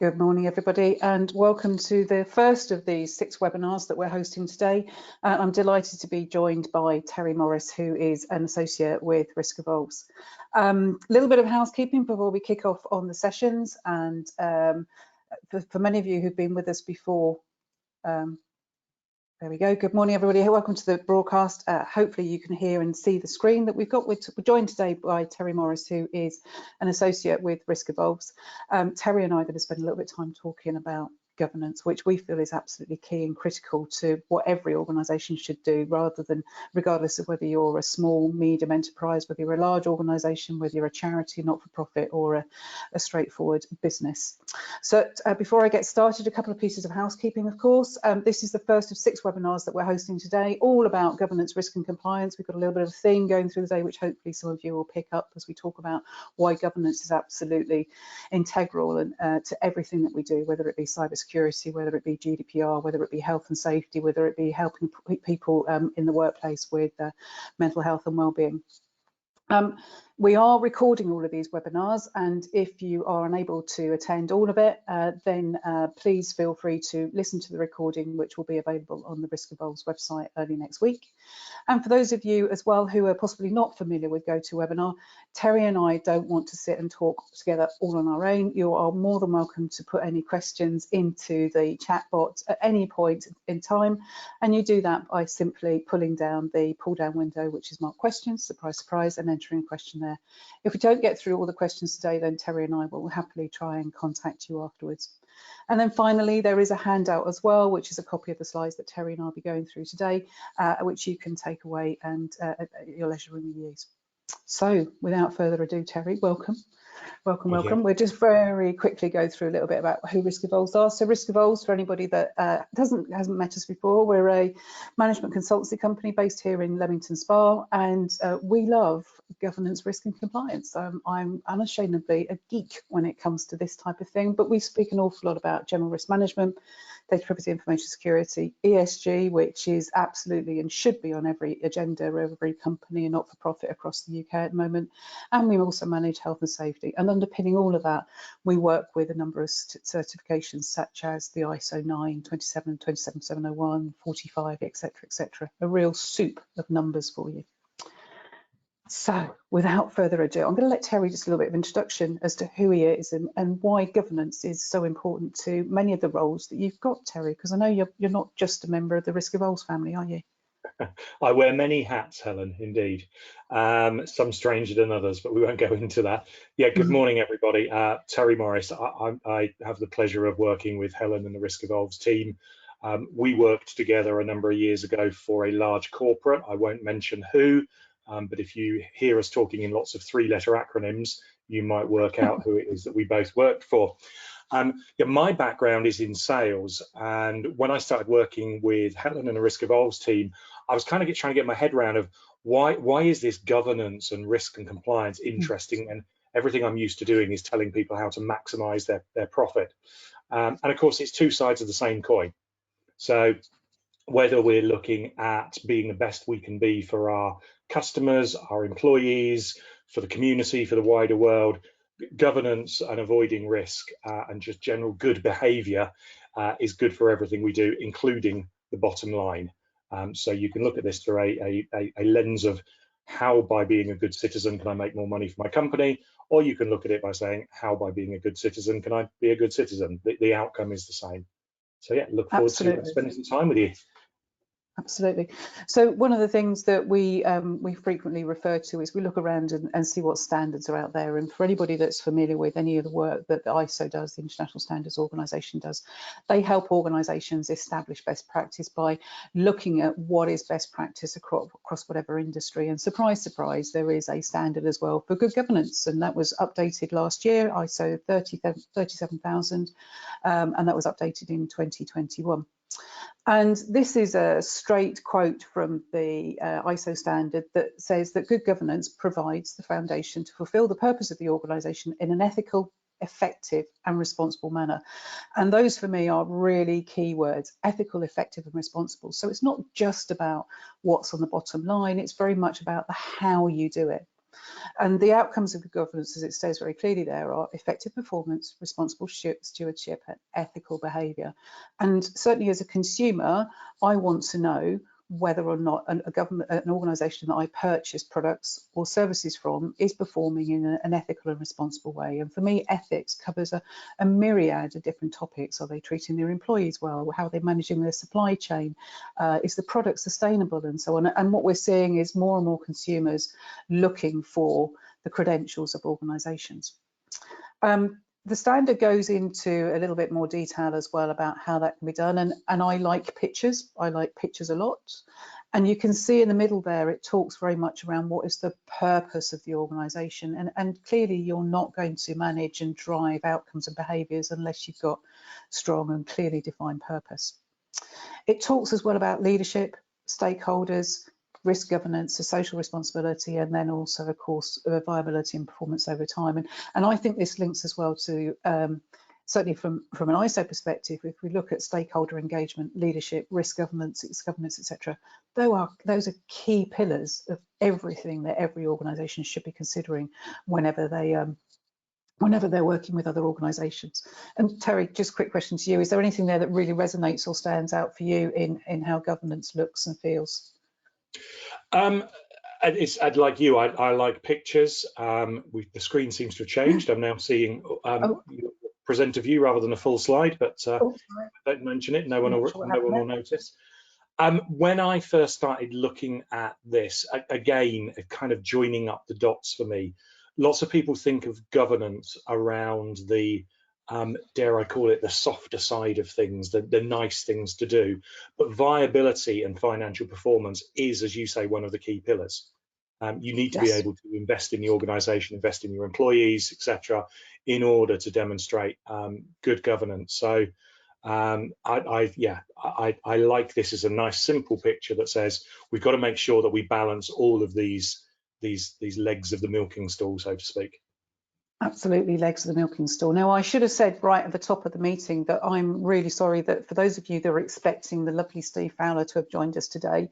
Good morning, everybody, and welcome to the first of these 6 webinars that we're hosting today. I'm delighted to be joined by Terry Morris, who is an associate with Risk Evolves. A little bit of housekeeping before we kick off on the sessions, and for many of you who've been with us before, there we go. Good morning, everybody. Welcome to the broadcast. Hopefully you can hear and see the screen that we've got. We're joined today by Terry Morris, who is an associate with Risk Evolves. Terry and I are going to spend a little bit of time talking about governance, which we feel is absolutely key and critical to what every organisation should do, rather than, regardless of whether you're a small, medium enterprise, whether you're a large organisation, whether you're a charity, not-for-profit, or a straightforward business. So before I get started, a couple of pieces of housekeeping, of course. This is the first of 6 webinars that we're hosting today, all about governance, risk and compliance. We've got a little bit of a theme going through the day, which hopefully some of you will pick up as we talk about why governance is absolutely integral and to everything that we do, whether it be cybersecurity, whether it be GDPR, whether it be health and safety, whether it be helping people in the workplace with mental health and well-being. We are recording all of these webinars, and if you are unable to attend all of it, then please feel free to listen to the recording, which will be available on the Risk Evolves website early next week. And for those of you as well who are possibly not familiar with GoToWebinar, Terry and I don't want to sit and talk together all on our own. You are more than welcome to put any questions into the chat box at any point in time, and you do that by simply pulling down the pull down window, which is marked questions, surprise, surprise, and entering a question there. If we don't get through all the questions today, then Terry and I will happily try and contact you afterwards. And then finally, there is a handout as well, which is a copy of the slides that Terry and I will be going through today, which you can take away and at your leisure when you use. So without further ado, Terry, welcome. Welcome. We'll just very quickly go through a little bit about who Risk Evolves are. So Risk Evolves, for anybody that hasn't met us before, we're a management consultancy company based here in Leamington Spa, and we love governance, risk and compliance. I'm unashamedly a geek when it comes to this type of thing, but we speak an awful lot about general risk management, data privacy, information security, ESG, which is absolutely and should be on every agenda of every company and not-for-profit across the UK at the moment. And we also manage health and safety. And underpinning all of that, we work with a number of certifications such as the ISO 9, 27, 27701, 45, etc. A real soup of numbers for you. So without further ado, I'm going to let Terry just a little bit of introduction as to who he is and why governance is so important to many of the roles that you've got, Terry, because I know you're not just a member of the Risk Evolves family, are you? I wear many hats, Helen, indeed. Some stranger than others, but we won't go into that. Yeah, good morning, everybody. Terry Morris. I have the pleasure of working with Helen and the Risk Evolves team. We worked together a number of years ago for a large corporate. I won't mention who, but if you hear us talking in lots of 3-letter acronyms, you might work out who it is that we both worked for. Yeah, my background is in sales, and when I started working with Helen and the Risk Evolves team, I was kind of trying to get my head around of why is this governance and risk and compliance interesting, and everything I'm used to doing is telling people how to maximize their profit. And of course, it's 2 sides of the same coin. So whether we're looking at being the best we can be for our customers, our employees, for the community, for the wider world, governance and avoiding risk and just general good behavior is good for everything we do, including the bottom line. So you can look at this through a lens of how, by being a good citizen, can I make more money for my company? Or you can look at it by saying, how, by being a good citizen, can I be a good citizen? The outcome is the same. So yeah, look forward to spending some time with you. Absolutely. So one of the things that we frequently refer to is we look around and see what standards are out there. And for anybody that's familiar with any of the work that the ISO does, the International Standards Organization does, they help organizations establish best practice by looking at what is best practice across whatever industry. And surprise, surprise, there is a standard as well for good governance. And that was updated last year, ISO 37000, and that was updated in 2021. And this is a straight quote from the ISO standard that says that good governance provides the foundation to fulfill the purpose of the organisation in an ethical, effective and responsible manner. And those for me are really key words: ethical, effective and responsible. So it's not just about what's on the bottom line, it's very much about the how you do it. And the outcomes of good governance, as it says very clearly there, are effective performance, responsible stewardship, and ethical behaviour. And certainly as a consumer, I want to know whether or not an organisation that I purchase products or services from is performing in an ethical and responsible way. And for me, ethics covers a myriad of different topics. Are they treating their employees well? How are they managing their supply chain? Is the product sustainable, and so on? And what we're seeing is more and more consumers looking for the credentials of organisations. The standard goes into a little bit more detail as well about how that can be done, and I like pictures. I like pictures a lot, and you can see in the middle there it talks very much around what is the purpose of the organisation, and clearly you're not going to manage and drive outcomes and behaviours unless you've got strong and clearly defined purpose. It talks as well about leadership, stakeholders, risk governance, so social responsibility, and then also, of course, viability and performance over time. And I think this links as well to, certainly from an ISO perspective, if we look at stakeholder engagement, leadership, risk governance, etc., those are key pillars of everything that every organisation should be considering whenever they're working with other organisations. And Terry, just a quick question to you. Is there anything there that really resonates or stands out for you in how governance looks and feels? I'd like you. I like pictures. The screen seems to have changed. I'm now seeing presenter view rather than a full slide, but don't mention it. No one will notice. When I first started looking at this, again, kind of joining up the dots for me, lots of people think of governance around the dare I call it the softer side of things, the nice things to do, but viability and financial performance is, as you say, one of the key pillars. You need to be able to invest in the organisation, invest in your employees, etc., in order to demonstrate good governance. So I like this as a nice simple picture that says we've got to make sure that we balance all of these legs of the milking stool, so to speak. Absolutely, legs of the milking stool. Now, I should have said right at the top of the meeting that I'm really sorry that for those of you that are expecting the lovely Steve Fowler to have joined us today,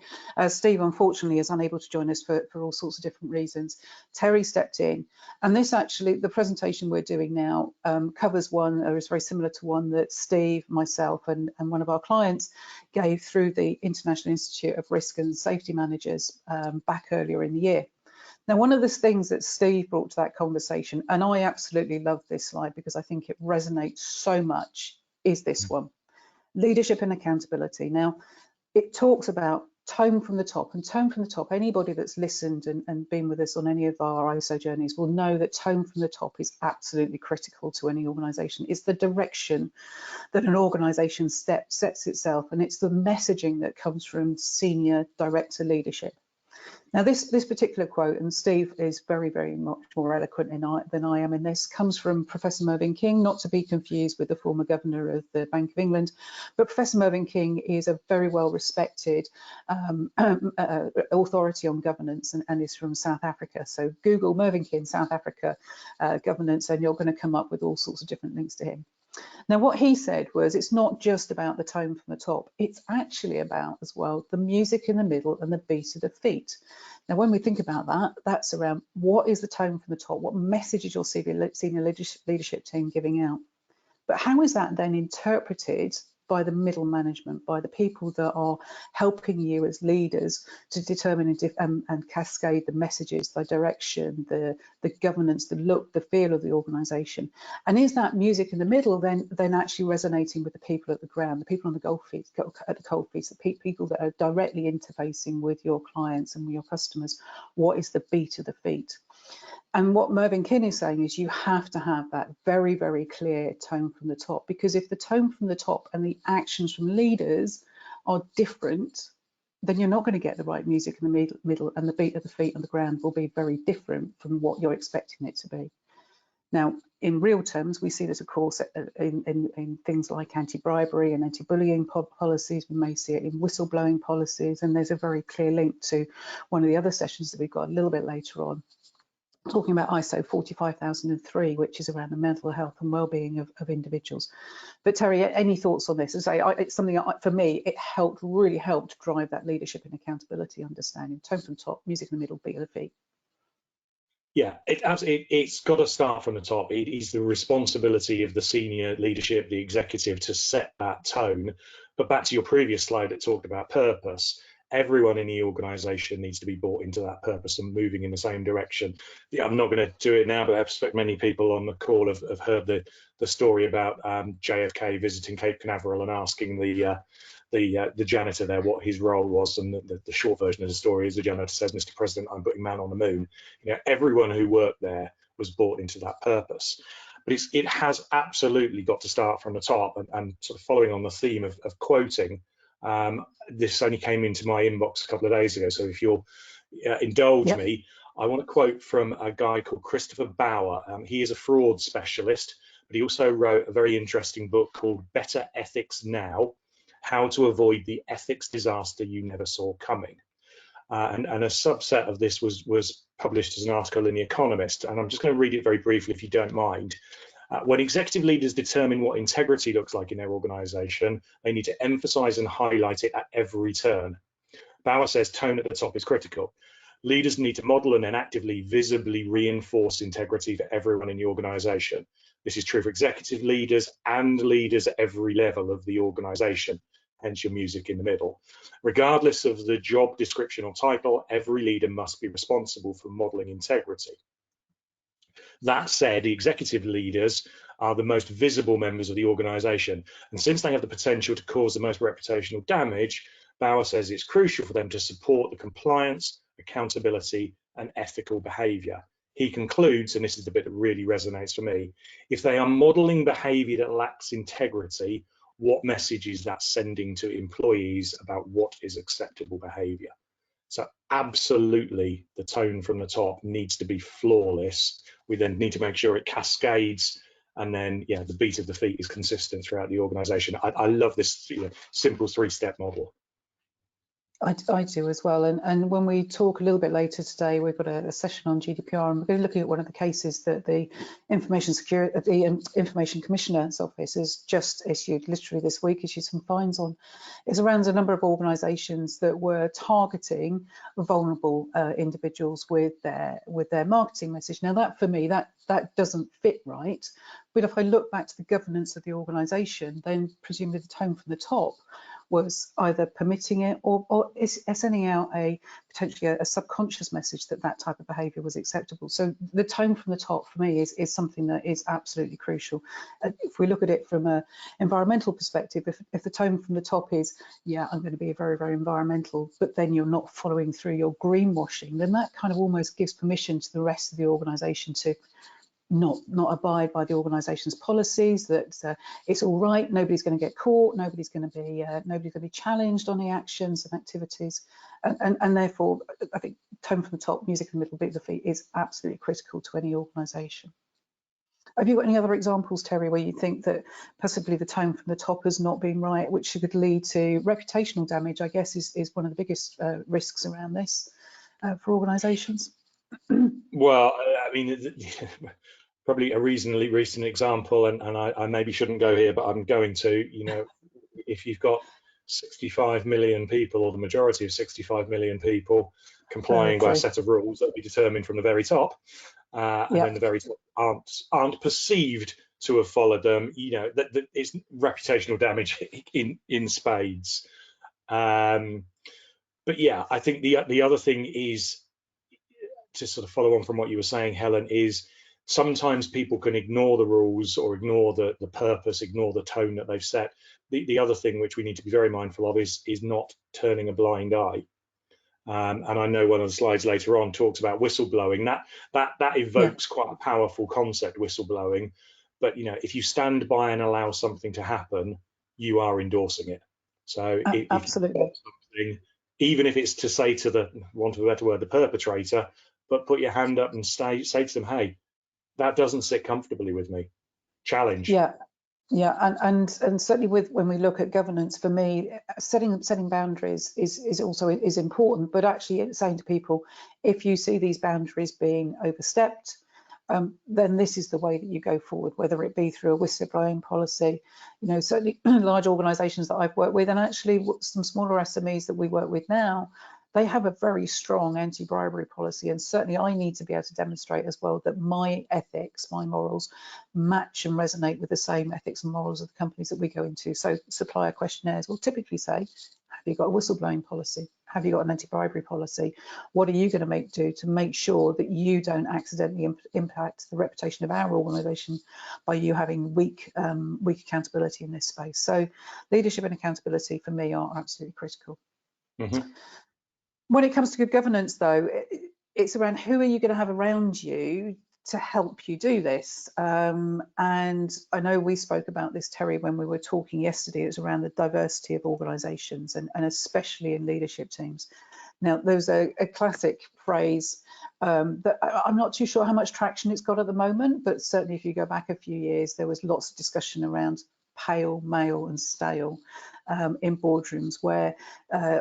Steve unfortunately is unable to join us for all sorts of different reasons. Terry stepped in, and this actually, the presentation we're doing now covers one, or is very similar to one that Steve, myself, and one of our clients gave through the International Institute of Risk and Safety Managers back earlier in the year. Now, one of the things that Steve brought to that conversation, and I absolutely love this slide because I think it resonates so much, is this one, leadership and accountability. Now, it talks about tone from the top, and tone from the top, anybody that's listened and been with us on any of our ISO journeys will know that tone from the top is absolutely critical to any organisation. It's the direction that an organisation sets itself, and it's the messaging that comes from senior director leadership. Now, this particular quote, and Steve is very, very much more eloquent than I am in this, comes from Professor Mervyn King, not to be confused with the former governor of the Bank of England, but Professor Mervyn King is a very well respected authority on governance and is from South Africa. So Google Mervyn King, South Africa governance, and you're going to come up with all sorts of different links to him. Now, what he said was it's not just about the tone from the top, it's actually about as well the music in the middle and the beat of the feet. Now, when we think about that, that's around what is the tone from the top, what message is your senior leadership team giving out? But how is that then interpreted by the middle management, by the people that are helping you as leaders to determine and cascade the messages, the direction, the governance, the look, the feel of the organisation? And is that music in the middle then actually resonating with the people at the ground, the people on the coal face, the people that are directly interfacing with your clients and with your customers? What is the beat of the feet? And what Mervyn King is saying is you have to have that very, very clear tone from the top, because if the tone from the top and the actions from leaders are different, then you're not going to get the right music in the middle, and the beat of the feet on the ground will be very different from what you're expecting it to be. Now, in real terms, we see this, of course, in things like anti-bribery and anti-bullying policies. We may see it in whistleblowing policies, and there's a very clear link to one of the other sessions that we've got a little bit later on, talking about ISO 45003, which is around the mental health and well-being of individuals. But Terry, any thoughts on this? As I say, it's something that, for me, it really helped drive that leadership and accountability understanding. Tone from top, music in the middle, beat of the feet. Yeah, it's got to start from the top. It is the responsibility of the senior leadership, the executive, to set that tone. But back to your previous slide that talked about purpose, everyone in the organization needs to be bought into that purpose and moving in the same direction. Yeah, I'm not going to do it now, but I expect many people on the call have heard the story about JFK visiting Cape Canaveral and asking the janitor there what his role was, and the short version of the story is the janitor says, "Mr. President, I'm putting man on the moon." You know, everyone who worked there was bought into that purpose. But it has absolutely got to start from the top, and sort of following on the theme of quoting, this only came into my inbox a couple of days ago, so if you'll indulge me, I want to quote from a guy called Christopher Bauer. He is a fraud specialist, but he also wrote a very interesting book called Better Ethics Now: How to Avoid the Ethics Disaster You Never Saw Coming. And a subset of this was published as an article in The Economist, and I'm just going to read it very briefly if you don't mind. When executive leaders determine what integrity looks like in their organization, they need to emphasize and highlight it at every turn. Bauer says tone at the top is critical. Leaders need to model and then actively, visibly reinforce integrity for everyone in the organization. This is true for executive leaders and leaders at every level of the organization, hence your music in the middle. Regardless of the job description or title, every leader must be responsible for modeling integrity. That said, the executive leaders are the most visible members of the organization, and since they have the potential to cause the most reputational damage, Bauer says it's crucial for them to support the compliance, accountability, and ethical behavior. He concludes, and this is the bit that really resonates for me, if they are modeling behavior that lacks integrity, what message is that sending to employees about what is acceptable behavior? So absolutely, the tone from the top needs to be flawless. We then need to make sure it cascades, and then the beat of the feet is consistent throughout the organization. I love this simple three-step model. I do as well, and when we talk a little bit later today, we've got a session on GDPR, and we're going to be looking at one of the cases that the Information Commissioner's Office has just issued, literally this week, issued some fines on. It's around a number of organisations that were targeting vulnerable individuals with their marketing message. Now, that for me, that doesn't fit right. But if I look back to the governance of the organisation, then presumably the tone from the top was either permitting it or is sending out potentially a subconscious message that type of behaviour was acceptable. So the tone from the top for me is something that is absolutely crucial. If we look at it from an environmental perspective, if the tone from the top is, I'm going to be very, very environmental, but then you're not following through your greenwashing, then that kind of almost gives permission to the rest of the organisation to not abide by the organisation's policies, that it's all right, nobody's going to get caught, nobody's going to be challenged on the actions and activities, and therefore I think tone from the top, music in the middle, beat of the feet is absolutely critical to any organisation. Have you got any other examples, Terry, where you think that possibly the tone from the top has not been right, which could lead to reputational damage? I guess is one of the biggest risks around this for organisations. Well, I mean, probably a reasonably recent example, and I maybe shouldn't go here, but I'm going to. If you've got 65 million people, or the majority of 65 million people complying by a set of rules that will be determined from the very top, and then the very top aren't perceived to have followed them, that it's reputational damage in spades. But yeah, I think the other thing is, to sort of follow on from what you were saying, Helen, is sometimes people can ignore the rules or ignore the purpose, ignore the tone that they've set. The other thing which we need to be very mindful of is not turning a blind eye. And I know one of the slides later on talks about whistleblowing. That evokes quite a powerful concept, whistleblowing. But if you stand by and allow something to happen, you are endorsing it. So absolutely. if something, even if it's to say to the, want of a better word, the perpetrator, but put your hand up and say to them, hey, that doesn't sit comfortably with me. Challenge. Yeah, and certainly when we look at governance, for me, setting boundaries is also important. But actually saying to people, if you see these boundaries being overstepped, then this is the way that you go forward, whether it be through a whistleblowing policy. Certainly large organisations that I've worked with, and actually some smaller SMEs that we work with now, they have a very strong anti-bribery policy, and certainly I need to be able to demonstrate as well that my ethics, my morals, match and resonate with the same ethics and morals of the companies that we go into. So supplier questionnaires will typically say, have you got a whistleblowing policy? Have you got an anti-bribery policy? What are you going to do to make sure that you don't accidentally impact the reputation of our organisation by you having weak accountability in this space? So leadership and accountability for me are absolutely critical. Mm-hmm. When it comes to good governance, though, it's around who are you going to have around you to help you do this. And I know we spoke about this, Terry, when we were talking yesterday. It was around the diversity of organisations and especially in leadership teams. Now, there's a classic phrase that I'm not too sure how much traction it's got at the moment, but certainly if you go back a few years, there was lots of discussion around pale, male and stale in boardrooms, where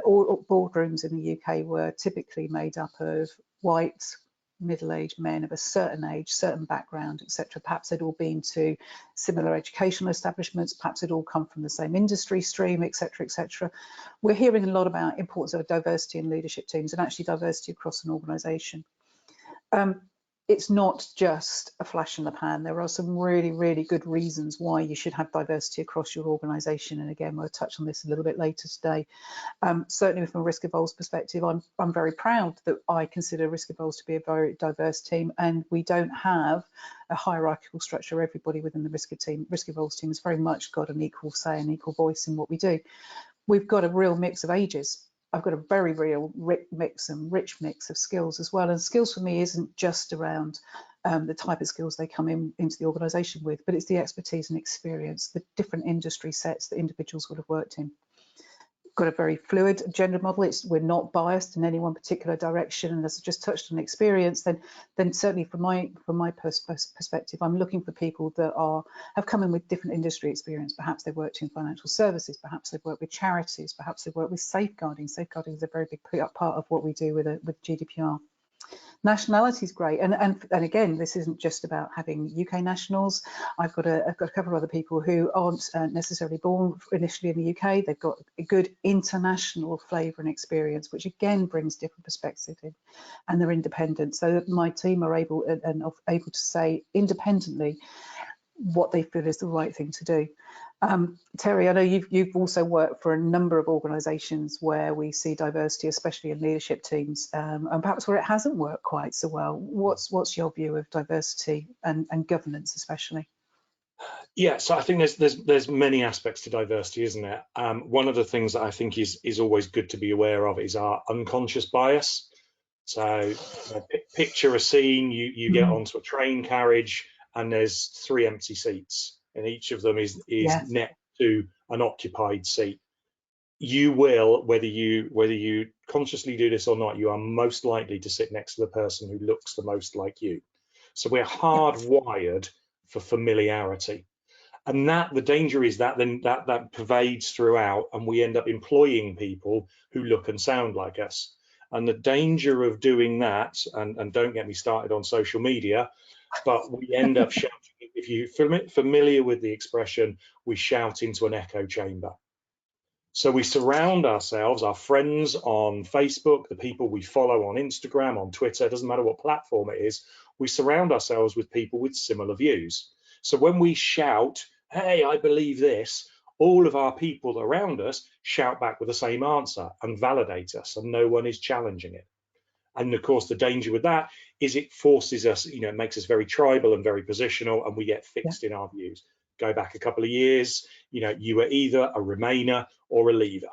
all boardrooms in the UK were typically made up of white, middle-aged men of a certain age, certain background, etc. Perhaps they'd all been to similar educational establishments, perhaps they'd all come from the same industry stream, etc., etc. We're hearing a lot about importance of diversity in leadership teams and actually diversity across an organisation. It's not just a flash in the pan. There are some really, really good reasons why you should have diversity across your organisation. And again, we'll touch on this a little bit later today. Certainly from a Risk Evolves perspective, I'm very proud that I consider Risk Evolves to be a very diverse team, and we don't have a hierarchical structure. Everybody within the Risk Evolves team has very much got an equal say and equal voice in what we do. We've got a real mix of ages. I've got a very real rich mix of skills as well. And skills for me isn't just around the type of skills they come into the organisation with, but it's the expertise and experience, the different industry sets that individuals would have worked in. Got a very fluid gender model. We're not biased in any one particular direction, and as I just touched on experience, then certainly from my perspective, I'm looking for people that have come in with different industry experience. Perhaps they've worked in financial services, perhaps they've worked with charities, perhaps they've worked with safeguarding. Safeguarding is a very big part of what we do with GDPR. Nationality is great, and again, this isn't just about having UK nationals. I've got a couple of other people who aren't necessarily born initially in the UK. They've got a good international flavour and experience, which again brings different perspectives in, and they're independent. So that my team are able to say independently what they feel is the right thing to do. Terry, I know you've also worked for a number of organisations where we see diversity, especially in leadership teams, and perhaps where it hasn't worked quite so well. What's your view of diversity and governance, especially? Yeah, so I think there's many aspects to diversity, isn't there? One of the things that I think is always good to be aware of is our unconscious bias. So picture a scene, you get onto a train carriage and there's 3 empty seats, and each of them is next to an occupied seat. You will, whether you consciously do this or not, you are most likely to sit next to the person who looks the most like you. So we're hardwired for familiarity. And the danger is that pervades throughout, and we end up employing people who look and sound like us. And the danger of doing that, and don't get me started on social media, but we end up shouting. If you're familiar with the expression, we shout into an echo chamber. So we surround ourselves, our friends on Facebook, the people we follow on Instagram, on Twitter, doesn't matter what platform it is, we surround ourselves with people with similar views. So when we shout, hey, I believe this, all of our people around us shout back with the same answer and validate us, and no one is challenging it. And of course, the danger with that is it forces us, it makes us very tribal and very positional, and we get fixed in our views. Go back a couple of years, you were either a Remainer or a Leaver.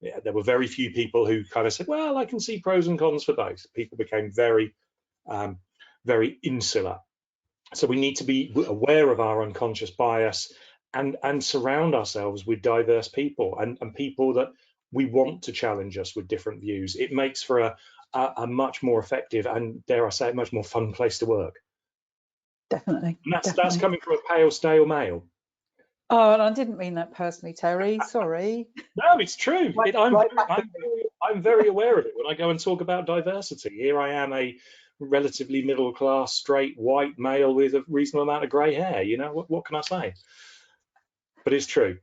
Yeah, there were very few people who kind of said, well, I can see pros and cons for both. People became very, very insular. So we need to be aware of our unconscious bias and surround ourselves with diverse people and people that we want to challenge us with different views. It makes for a much more effective and, dare I say, a much more fun place to work. Definitely. And that's coming from a pale, stale male. Oh, and I didn't mean that personally, Terry. Sorry. No, it's true. I'm very aware of it when I go and talk about diversity. Here I am, a relatively middle-class, straight, white male with a reasonable amount of grey hair. What can I say? But it's true.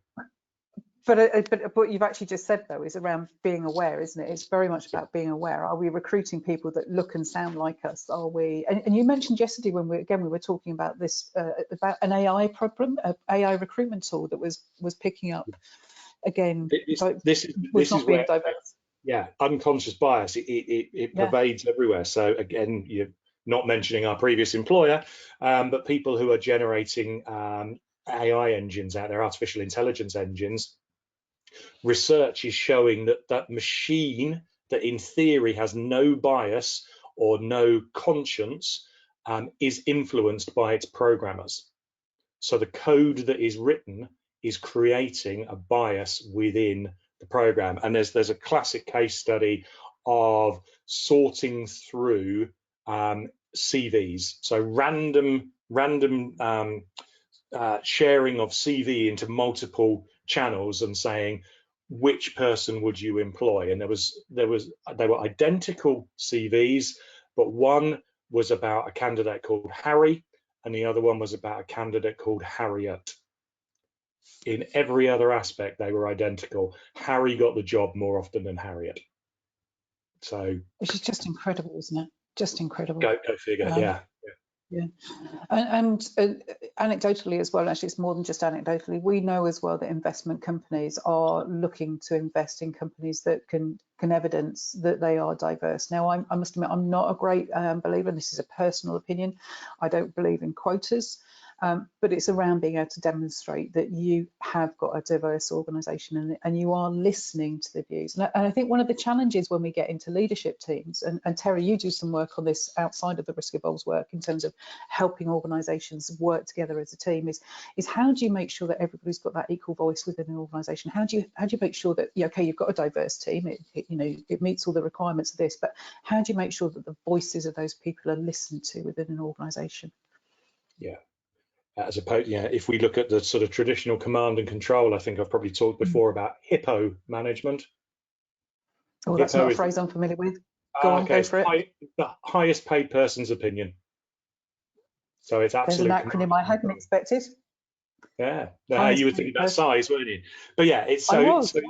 But you've actually just said, though, is around being aware, isn't it? It's very much about being aware. Are we recruiting people that look and sound like us? Are we? And you mentioned yesterday when we were talking about this about an AI problem, an AI recruitment tool that was picking up again. This is being where, diverse. yeah, unconscious bias. It pervades everywhere. So again, you're not mentioning our previous employer, but people who are generating AI engines out there, artificial intelligence engines. Research is showing that that machine that in theory has no bias or no conscience is influenced by its programmers. So the code that is written is creating a bias within the program. And there's a classic case study of sorting through CVs. So random sharing of CV into multiple channels and saying, which person would you employ? And they were identical CVs, but one was about a candidate called Harry and the other one was about a candidate called Harriet. In every other aspect, they were identical. Harry got the job more often than Harriet. So, which is just incredible, isn't it? Just incredible. Go figure. Yeah. And anecdotally as well, actually, it's more than just anecdotally. We know as well that investment companies are looking to invest in companies that can evidence that they are diverse. Now, I must admit, I'm not a great believer, and this is a personal opinion. I don't believe in quotas. But it's around being able to demonstrate that you have got a diverse organisation and you are listening to the views. And I think one of the challenges when we get into leadership teams, and Terry, you do some work on this outside of the Risk Evolves work in terms of helping organisations work together as a team, is how do you make sure that everybody's got that equal voice within an organisation? How do you make sure that, okay, you've got a diverse team, it meets all the requirements of this, but how do you make sure that the voices of those people are listened to within an organisation? Yeah. As opposed, if we look at the sort of traditional command and control, I think I've probably talked before about hippo management. Oh, that's not a phrase I'm familiar with. Go for it. The highest paid person's opinion. So it's absolutely. There's an acronym I hadn't expected. Yeah, you were thinking about size, weren't you? But yeah, it's so yeah.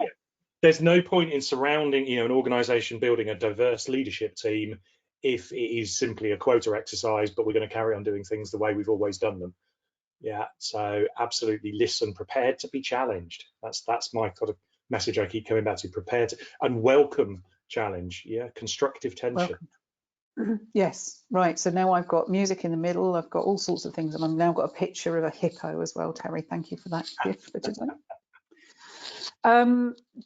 There's no point in surrounding, an organisation building a diverse leadership team if it is simply a quota exercise, but we're going to carry on doing things the way we've always done them. Yeah, so absolutely listen, prepared to be challenged. That's my sort of message I keep coming back to, prepared to, and welcome challenge. Yeah, constructive tension. Welcome. Yes, right. So now I've got music in the middle, I've got all sorts of things, and I've now got a picture of a hippo as well, Terry. Thank you for that gift for today.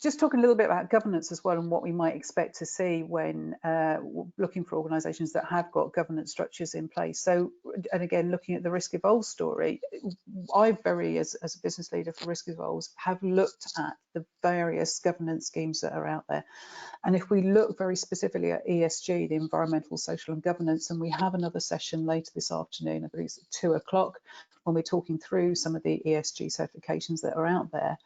Just talking a little bit about governance as well and what we might expect to see when looking for organisations that have got governance structures in place. So, and again, looking at the Risk Evolves story, I as a business leader for Risk Evolves, have looked at the various governance schemes that are out there. And if we look very specifically at ESG, the environmental, social and governance, and we have another session later this afternoon, I believe it's at 2 o'clock, when we're talking through some of the ESG certifications that are out there.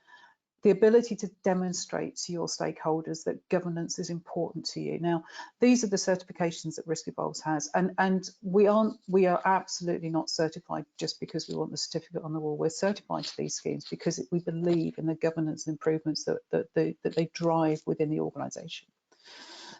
The ability to demonstrate to your stakeholders that governance is important to you. Now, these are the certifications that Risk Evolves has, and we are absolutely not certified just because we want the certificate on the wall. We're certified to these schemes because we believe in the governance and improvements that they drive within the organisation.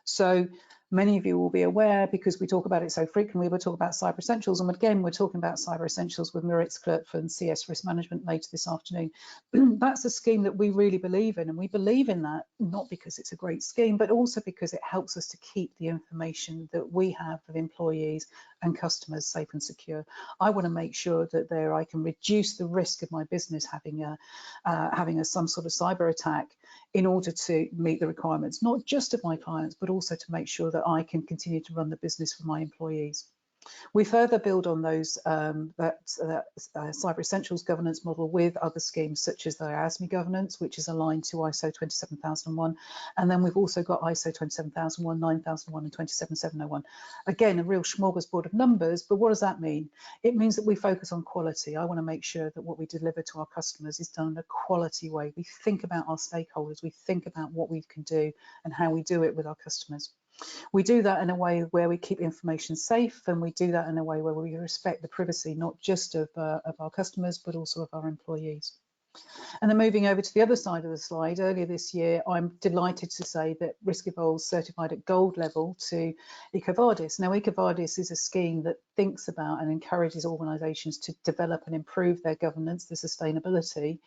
So many of you will be aware, because we talk about it so frequently, we'll talk about Cyber Essentials, and again we're talking about Cyber Essentials with Maritz Klerk from CS Risk Management later this afternoon. That's a scheme that we really believe in, and we believe in that not because it's a great scheme, but also because it helps us to keep the information that we have of employees and customers safe and secure. I want to make sure that I can reduce the risk of my business having some sort of cyber attack in order to meet the requirements, not just of my clients, but also to make sure that I can continue to run the business for my employees. We further build on those Cyber Essentials governance model with other schemes such as the IASME governance, which is aligned to ISO 27001, and then we've also got ISO 27001, 9001 and 27701. Again, a real smorgasbord of numbers, but what does that mean? It means that we focus on quality. I want to make sure that what we deliver to our customers is done in a quality way. We think about our stakeholders, we think about what we can do and how we do it with our customers. We do that in a way where we keep information safe, and we do that in a way where we respect the privacy, not just of our customers, but also of our employees. And then moving over to the other side of the slide, earlier this year, I'm delighted to say that Risk Evolves certified at gold level to EcoVadis. Now, EcoVadis is a scheme that thinks about and encourages organisations to develop and improve their governance, their sustainability,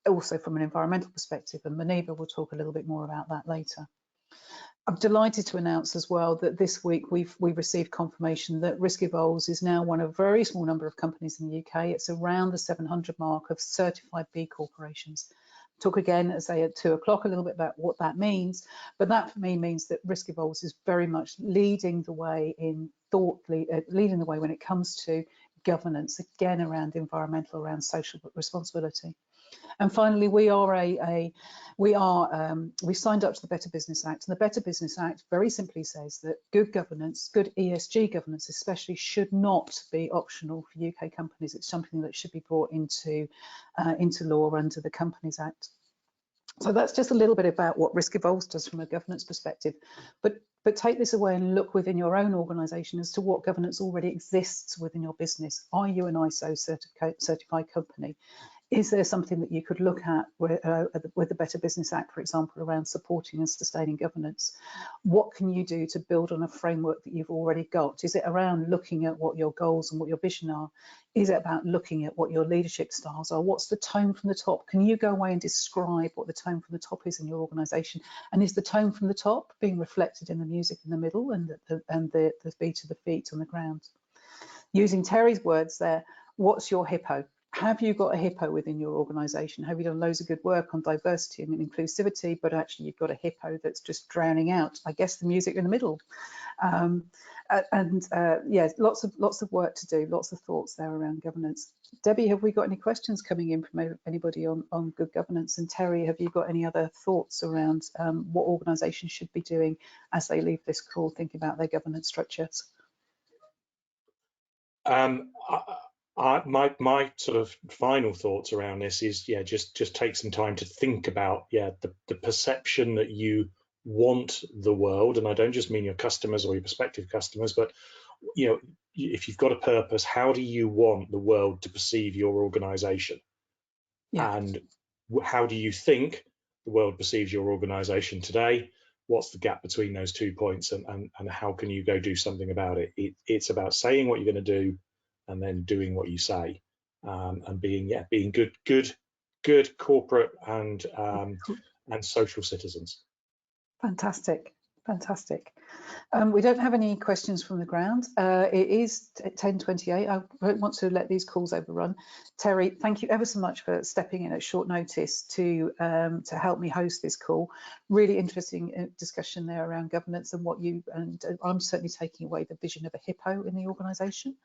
also from an environmental perspective. And Muniba will talk a little bit more about that later. I'm delighted to announce as well that this week we've received confirmation that Risk Evolves is now one of a very small number of companies in the UK. It's around the 700 mark of certified B corporations. Talk again, as I say, at 2 o'clock a little bit about what that means, but that for me means that Risk Evolves is very much leading the way in leading the way when it comes to governance, again around environmental, around social responsibility. And finally, we signed up to the Better Business Act, and the Better Business Act very simply says that good governance, good ESG governance especially, should not be optional for UK companies. It's something that should be brought into law under the Companies Act. So that's just a little bit about what Risk Evolves does from a governance perspective. But take this away and look within your own organisation as to what governance already exists within your business. Are you an ISO certified company? Is there something that you could look at with the Better Business Act, for example, around supporting and sustaining governance? What can you do to build on a framework that you've already got? Is it around looking at what your goals and what your vision are? Is it about looking at what your leadership styles are? What's the tone from the top? Can you go away and describe what the tone from the top is in your organisation? And is the tone from the top being reflected in the music in the middle and the beat of the feet on the ground? Using Terry's words there, what's your hippo? Have you got a hippo within your organisation? Have you done loads of good work on diversity and inclusivity, but actually you've got a hippo that's just drowning out, I guess, the music in the middle? Yeah, lots of work to do, lots of thoughts there around governance. Debbie, have we got any questions coming in from anybody on good governance? And Terry, have you got any other thoughts around what organisations should be doing as they leave this call, thinking about their governance structures? My sort of final thoughts around this is, yeah, just take some time to think about, yeah, the perception that you want the world, and I don't just mean your customers or your prospective customers, but you know, if you've got a purpose, how do you want the world to perceive your organization? Yeah. And how do you think the world perceives your organization today? What's the gap between those 2 points, and how can you go do something about it? It's about saying what you're going to do and then doing what you say, and being good corporate and social citizens. Fantastic. We don't have any questions from the ground. It is 10:28. I don't want to let these calls overrun. Terry, thank you ever so much for stepping in at short notice to help me host this call. Really interesting discussion there around governance and what you, and I'm certainly taking away the vision of a hippo in the organisation.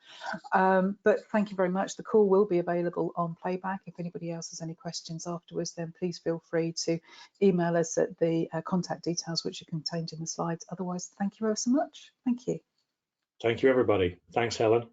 But thank you very much. The call will be available on playback. If anybody else has any questions afterwards, then please feel free to email us at the contact details which are contained in the slides. Otherwise, thank you ever so much. Thank you. Thank you, everybody. Thanks, Helen.